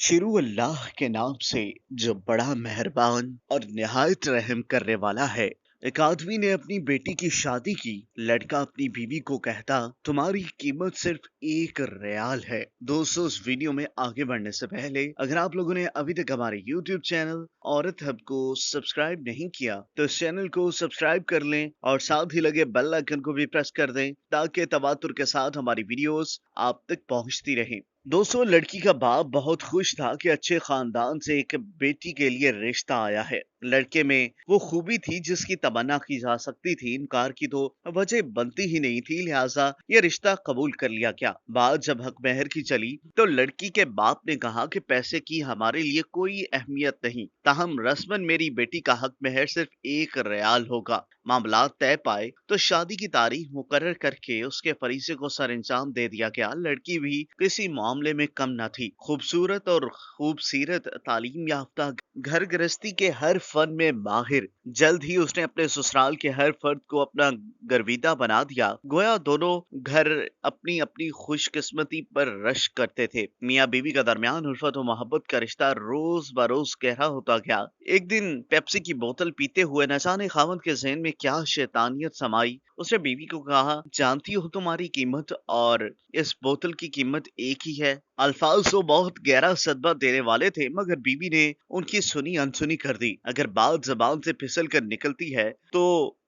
शुरू अल्लाह के नाम से जो बड़ा मेहरबान और निहायत रहम करने वाला है। एक आदमी ने अपनी बेटी की शादी की। लड़का अपनी बीवी को कहता, तुम्हारी कीमत सिर्फ 1 रियाल है। दोस्तों, इस वीडियो में आगे बढ़ने से पहले अगर आप लोगों ने अभी तक हमारे YouTube चैनल औरत हब को सब्सक्राइब नहीं किया तो इस चैनल को सब्सक्राइब कर लें और साथ ही लगे बेल आइकन को भी प्रेस कर दें ताकि तवातुर के साथ हमारी वीडियोस आप तक पहुंचती रहें। दोस्तों, लड़की का बाप बहुत खुश था कि अच्छे खानदान से एक बेटी के लिए रिश्ता आया है। लड़के में वो खूबी थी जिसकी तमन्ना की जा सकती थी, इनकार की तो वजह बनती ही नहीं थी, लिहाजा ये रिश्ता कबूल कर लिया गया। बात जब हक महर की चली तो लड़की के बाप ने कहा कि पैसे की हमारे लिए कोई अहमियत नहीं, ताहम रस्मन मेरी बेटी का हक महर सिर्फ 1 रियाल होगा। मामला तय पाए तो शादी की तारीख मुकर्रर करके उसके फरीजे को सर अंजाम दे दिया गया। लड़की भी किसी मामले में कम न थी। खूबसूरत और खूबसीरत, तालीम याफ्ता, घर गृहस्थी के हर फन में माहिर। जल्द ही उसने अपने ससुराल के हर फर्द को अपना गर्विदा बना दिया। गोया दोनों घर अपनी अपनी खुशकिस्मती पर रश करते थे। मियाँ बीवी का दरमियान उल्फत और मोहब्बत का रिश्ता रोज बरोज गहरा होता गया। एक दिन पेप्सी की बोतल पीते हुए न जाने खामद के ज़हन में क्या शैतानियत समाई। उसने बीवी को कहा, जानती हो तुम्हारी कीमत और इस बोतल की कीमत एक ही है। अल्फाज तो बहुत गहरा सदमा देने वाले थे, मगर बीवी ने उनकी सुनी अनसुनी कर दी। अगर बात जबान से फिसल कर निकलती है तो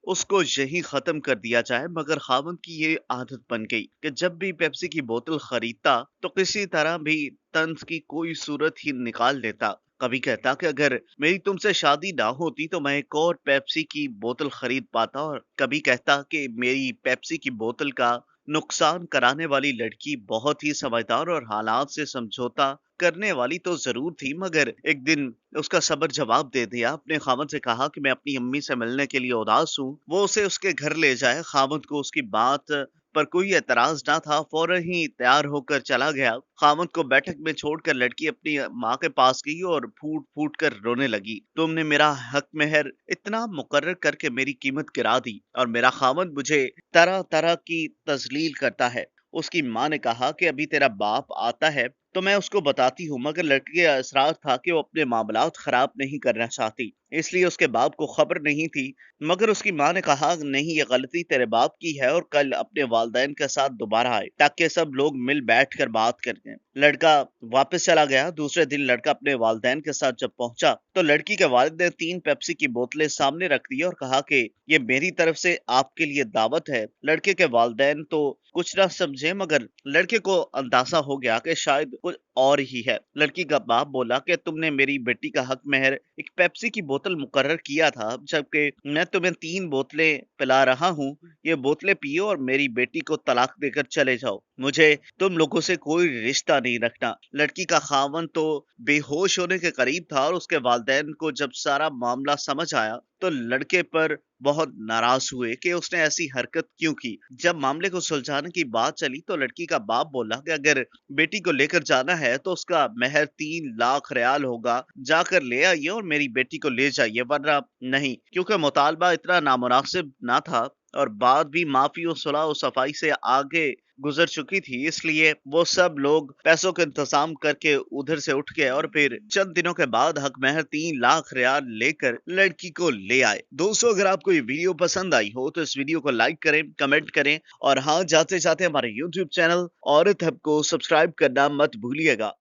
उसको यही खत्म कर दिया जाए, मगर खामद की ये आदत बन गई कि जब भी पेप्सी की बोतल खरीदता तो किसी तरह भी तंज की कोई सूरत ही निकाल लेता। कभी कहता कि अगर मेरी तुमसे शादी ना होती तो मैं एक और पेप्सी की बोतल खरीद पाता, और कभी कहता कि मेरी पेप्सी की बोतल का नुकसान कराने वाली लड़की बहुत ही समझदार और हालात से समझौता करने वाली तो जरूर थी, मगर एक दिन उसका सब्र जवाब दे दिया। अपने खामद से कहा कि मैं अपनी अम्मी से मिलने के लिए उदास हूँ, वो उसे उसके घर ले जाए। खामद को उसकी बात पर कोई एतराज ना था, फौरन ही तैयार होकर चला गया। खामद को बैठक में छोड़कर लड़की अपनी माँ के पास गई और फूट फूट कर रोने लगी। तुमने मेरा हक मेहर इतना मुकर्रर करके मेरी कीमत गिरा दी और मेरा खामद मुझे तरह तरह की तजलील करता है। उसकी माँ ने कहा कि अभी तेरा बाप आता है तो मैं उसको बताती हूँ, मगर लड़की का इसरार था कि वो अपने मामलात खराब नहीं करना चाहती, इसलिए उसके बाप को खबर नहीं थी। मगर उसकी माँ ने कहा, नहीं, ये गलती तेरे बाप की है और कल अपने वालदैन के साथ दोबारा आए ताकि सब लोग मिल बैठ कर बात करें। लड़का वापस चला गया। दूसरे दिन लड़का अपने वालदैन के साथ जब पहुंचा तो लड़की के वालिद ने 3 पेप्सी की बोतलें सामने रख दी और कहा कि ये मेरी तरफ से आपके लिए दावत है। लड़के के वालदैन तो कुछ ना समझे, मगर लड़के को अंदाजा हो गया कि शायद कुछ और ही है। लड़की का बाप बोला कि तुमने मेरी बेटी का हक मेहर एक पेप्सी की बोतल मुकर्रर किया था, जबकि मैं तुम्हें 3 बोतलें पिला रहा हूँ। ये बोतलें पियो और मेरी बेटी को तलाक देकर चले जाओ। मुझे तुम लोगों से कोई रिश्ता नहीं रखना। लड़की का खावन तो बेहोश होने के करीब था और उसके वालिदैन को जब सारा मामला समझ आया तो लड़के पर बहुत नाराज हुए कि उसने ऐसी हरकत क्यों की। जब मामले को सुलझाने की बात चली तो लड़की का बाप बोला कि अगर बेटी को लेकर जाना है तो उसका महर 3 लाख रियाल होगा। जाकर ले आइए और मेरी बेटी को ले जाइए, वरना नहीं। क्योंकि मुतालबा इतना नामुनासिब ना था और बात भी माफी और सुलह और सफाई से आगे गुजर चुकी थी, इसलिए वो सब लोग पैसों का इंतजाम करके उधर से उठ गए और फिर चंद दिनों के बाद हक महर 3 लाख रियाल लेकर लड़की को ले आए। दोस्तों, अगर आपको ये वीडियो पसंद आई हो तो इस वीडियो को लाइक करें, कमेंट करें और हाँ, जाते जाते हमारे YouTube चैनल औरत हब को सब्सक्राइब करना मत भूलिएगा।